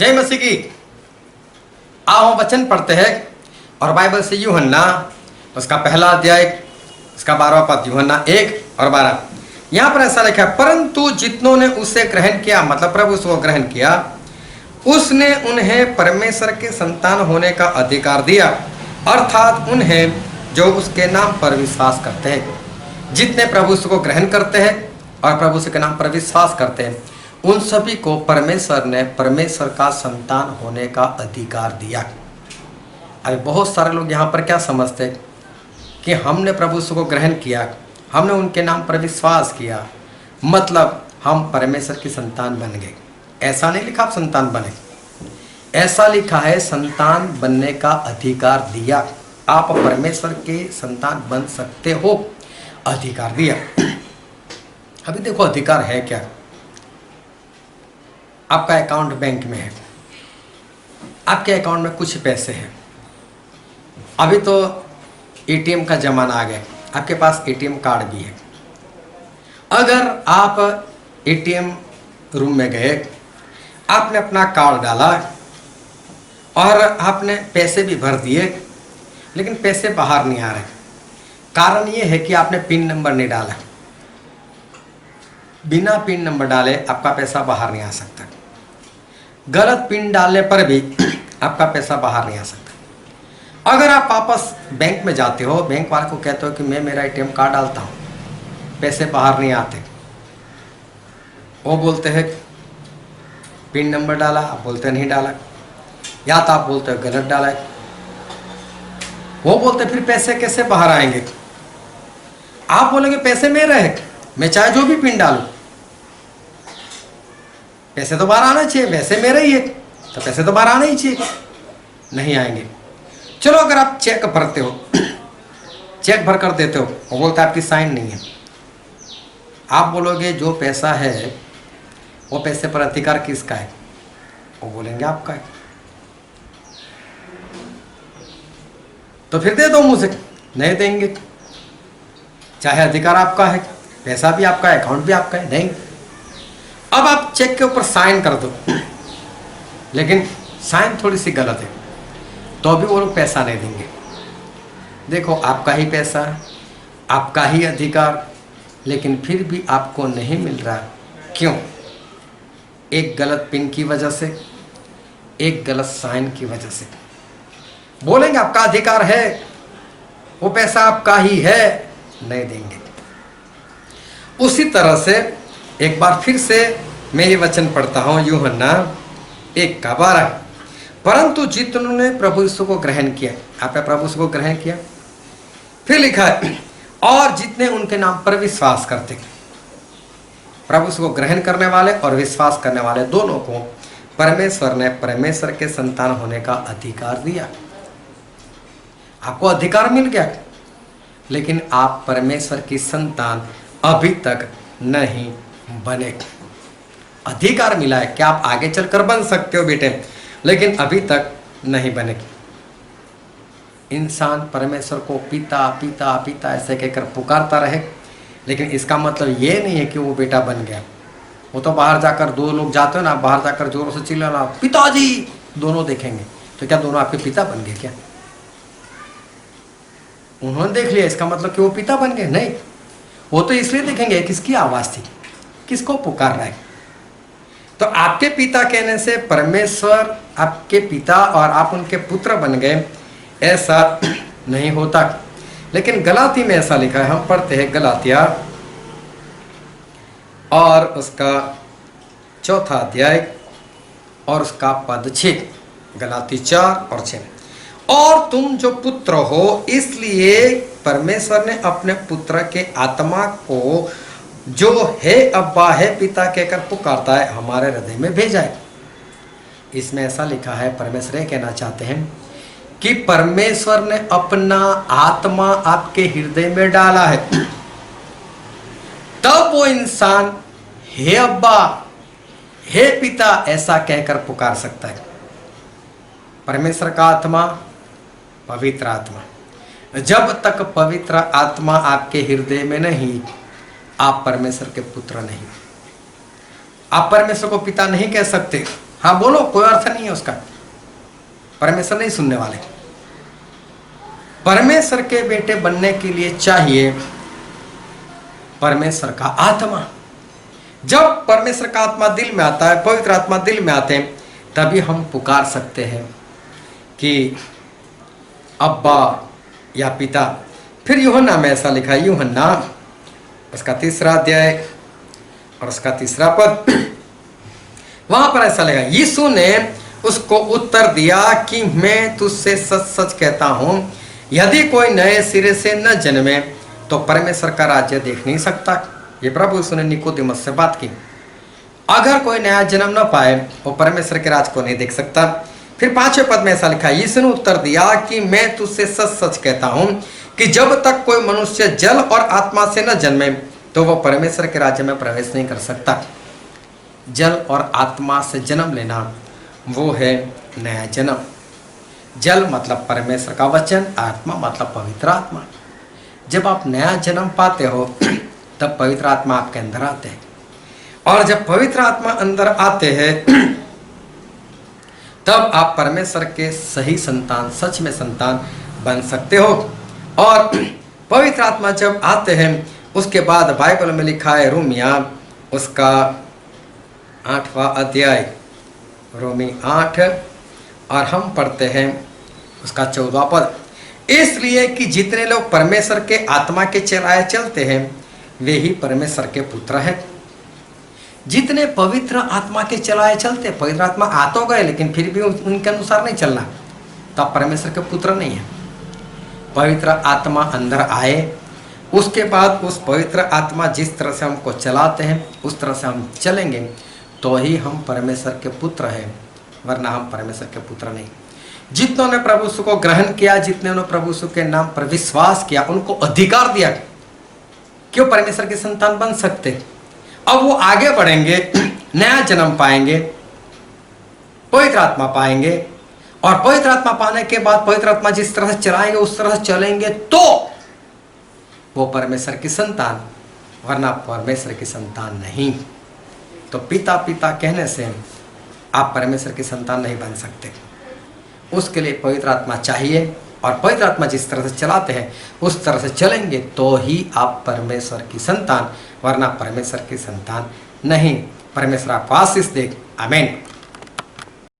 जय मसीह की। आओ वचन पढ़ते हैं और बाइबल से यूहन्ना उसका पहला अध्याय उसका 12वां पद, यूहन्ना 1 और 12। यहाँ पर ऐसा लिखा है, परंतु जितनों ने उसे ग्रहण किया, मतलब प्रभु उसको ग्रहण किया, उसने उन्हें परमेश्वर के संतान होने का अधिकार दिया, अर्थात उन्हें जो उसके नाम पर विश्वास करते हैं। जितने प्रभु उसको ग्रहण करते हैं और प्रभु उसके नाम पर विश्वास करते हैं, उन सभी को परमेश्वर ने परमेश्वर का संतान होने का अधिकार दिया। अभी बहुत सारे लोग यहाँ पर क्या समझते हैं कि हमने प्रभु को ग्रहण किया, हमने उनके नाम पर विश्वास किया, मतलब हम परमेश्वर की संतान बन गए। ऐसा नहीं लिखा आप संतान बने, ऐसा लिखा है संतान बनने का अधिकार दिया। आप परमेश्वर के संतान बन सकते हो, अधिकार दिया। अभी देखो अधिकार है क्या। आपका अकाउंट बैंक में है, आपके अकाउंट में कुछ पैसे हैं। अभी तो एटीएम का ज़माना आ गया, आपके पास एटीएम कार्ड भी है। अगर आप एटीएम रूम में गए, आपने अपना कार्ड डाला और आपने पैसे भी भर दिए, लेकिन पैसे बाहर नहीं आ रहे। कारण ये है कि आपने पिन नंबर नहीं डाला। बिना पिन नंबर डाले आपका पैसा बाहर नहीं आ सकता। गलत पिन डालने पर भी आपका पैसा बाहर नहीं आ सकता। अगर आप वापस बैंक में जाते हो, बैंक वाले को कहते हो कि मैं मेरा एटीएम कार्ड डालता हूँ, पैसे बाहर नहीं आते, वो बोलते हैं पिन नंबर डाला, आप बोलते नहीं डाला, या तो आप बोलते हो गलत डाला है। वो बोलते फिर पैसे कैसे बाहर आएंगे। आप बोलेंगे पैसे मेरे हैं, मैं चाहे जो भी पिन डालूं, पैसे तो बाहर आना चाहिए, वैसे मेरे ही है तो पैसे तो बाहर आना ही चाहिए, नहीं आएंगे। चलो अगर आप चेक भरते हो, चेक भर कर देते हो, वो बोलता है आपकी साइन नहीं है। आप बोलोगे जो पैसा है वो पैसे पर अधिकार किसका है, वो बोलेंगे आपका है, तो फिर दे दो मुझे। नहीं देंगे, चाहे अधिकार आपका है, पैसा भी आपका है, अकाउंट भी आपका है, नहीं। अब आप चेक के ऊपर साइन कर दो, लेकिन साइन थोड़ी सी गलत है, तो भी वो लोग पैसा नहीं देंगे। देखो आपका ही पैसा, आपका ही अधिकार, लेकिन फिर भी आपको नहीं मिल रहा। क्यों? एक गलत पिन की वजह से, एक गलत साइन की वजह से। बोलेंगे आपका अधिकार है, वो पैसा आपका ही है, नहीं देंगे। उसी तरह से एक बार फिर से मैं ये वचन पढ़ता हूँ, यूहन्ना 1:12। परंतु जितनों ने प्रभु यीशु को ग्रहण किया, आपने प्रभु यीशु को ग्रहण किया, फिर लिखा है और जितने उनके नाम पर विश्वास करते। प्रभु यीशु को ग्रहण करने वाले और विश्वास करने वाले दोनों को परमेश्वर ने परमेश्वर के संतान होने का अधिकार दिया। आपको अधिकार मिल गया, लेकिन आप परमेश्वर की संतान अभी तक नहीं बने। अधिकार मिला है कि आप आगे चलकर बन सकते हो बेटे, लेकिन अभी तक नहीं बने। इंसान परमेश्वर को पिता पिता पिता ऐसे कहकर पुकारता रहे, लेकिन इसका मतलब ये नहीं है कि वो बेटा बन गया। वो तो बाहर जाकर, दो लोग जाते हो ना, बाहर जाकर जोरों से चिल्लाना पिताजी, दोनों देखेंगे तो क्या दोनों आपके पिता बन गए क्या? उन्होंने देख लिया, इसका मतलब कि वो पिता बन गए? नहीं, वो तो इसलिए देखेंगे किसकी आवाज़ थी, किसको पुकार रहा है। तो आपके पिता कहने से परमेश्वर आपके पिता और आप उनके पुत्र बन गए, ऐसा नहीं होता। लेकिन गलाती में ऐसा लिखा है, हम पढ़ते हैं गलातिया और उसका 4 अध्याय और उसका पद 6, गलाती 4 और 6। और तुम जो पुत्र हो, इसलिए परमेश्वर ने अपने पुत्र के आत्मा को जो है अब्बा है पिता कहकर पुकारता है, हमारे हृदय में भेजा है। इसमें ऐसा लिखा है, परमेश्वर ये कहना चाहते हैं कि परमेश्वर ने अपना आत्मा आपके हृदय में डाला है, तब वो इंसान हे अब्बा हे पिता ऐसा कहकर पुकार सकता है। परमेश्वर का आत्मा पवित्र आत्मा, जब तक पवित्र आत्मा आपके हृदय में नहीं, आप परमेश्वर के पुत्र नहीं। आप परमेश्वर को पिता नहीं कह सकते, हाँ बोलो, कोई अर्थ नहीं है उसका। परमेश्वर नहीं सुनने वाले। परमेश्वर के बेटे बनने के लिए चाहिए परमेश्वर का आत्मा। जब परमेश्वर का आत्मा दिल में आता है, पवित्र आत्मा दिल में आते हैं, तभी हम पुकार सकते हैं कि अब्बा या पिता। फिर यूहन्ना में ऐसा लिखा है, यूहन्ना उसका 3 अध्याय और उसका 3 पद, वहां पर ऐसा लिखा, यीशु ने उसको उत्तर दिया कि मैं तुझसे सच सच कहता हूं, यदि कोई नए सिरे से न जन्मे तो परमेश्वर का राज्य देख नहीं सकता। ये प्रभु यीशु ने निकोदेमस से बात की। अगर कोई नया जन्म न पाए वो परमेश्वर के राज को नहीं देख सकता। फिर 5वें पद में ऐसा लिखा, यीशु ने उत्तर दिया कि मैं तुझसे सच सच कहता हूं कि जब तक कोई मनुष्य जल और आत्मा से न जन्मे तो वह परमेश्वर के राज्य में प्रवेश नहीं कर सकता। जल और आत्मा से जन्म लेना वो है नया जन्म। जल मतलब परमेश्वर का वचन, आत्मा मतलब पवित्र आत्मा। जब आप नया जन्म पाते हो तब पवित्र आत्मा आपके अंदर आते हैं, और जब पवित्र आत्मा अंदर आते हैं तब आप परमेश्वर के सही संतान, सच में संतान बन सकते हो। और पवित्र आत्मा जब आते हैं उसके बाद बाइबल में लिखा है, रोमिया उसका 8वां अध्याय, रोमी 8, और हम पढ़ते हैं उसका 14वां पद, इसलिए कि जितने लोग परमेश्वर के आत्मा के चलाए चलते हैं वे ही परमेश्वर के पुत्र हैं। जितने पवित्र आत्मा के चलाए चलते, पवित्र आत्मा आ तो गए लेकिन फिर भी उनके अनुसार नहीं चलना, तो आप परमेश्वर के पुत्र नहीं है। पवित्र आत्मा अंदर आए, उसके बाद उस पवित्र आत्मा जिस तरह से हमको चलाते हैं उस तरह से हम चलेंगे तो ही हम परमेश्वर के पुत्र हैं, वरना हम परमेश्वर के पुत्र नहीं। जितनों ने प्रभु यीशु को ग्रहण किया, जितने ने प्रभु यीशु के नाम पर विश्वास किया, उनको अधिकार दिया कि वो परमेश्वर के संतान बन सकते। अब वो आगे बढ़ेंगे, नया जन्म पाएंगे, पवित्र आत्मा पाएंगे, और पवित्र आत्मा पाने के बाद पवित्र आत्मा जिस तरह से चलाएंगे उस तरह से चलेंगे तो वो परमेश्वर की संतान, वरना परमेश्वर की संतान नहीं। तो पिता पिता कहने से आप परमेश्वर की संतान नहीं बन सकते। उसके लिए पवित्र आत्मा चाहिए, और पवित्र आत्मा जिस तरह से चलाते हैं उस तरह से चलेंगे तो ही आप परमेश्वर की संतान, वरना परमेश्वर की संतान नहीं। परमेश्वर आपको आशीष दे। आमीन।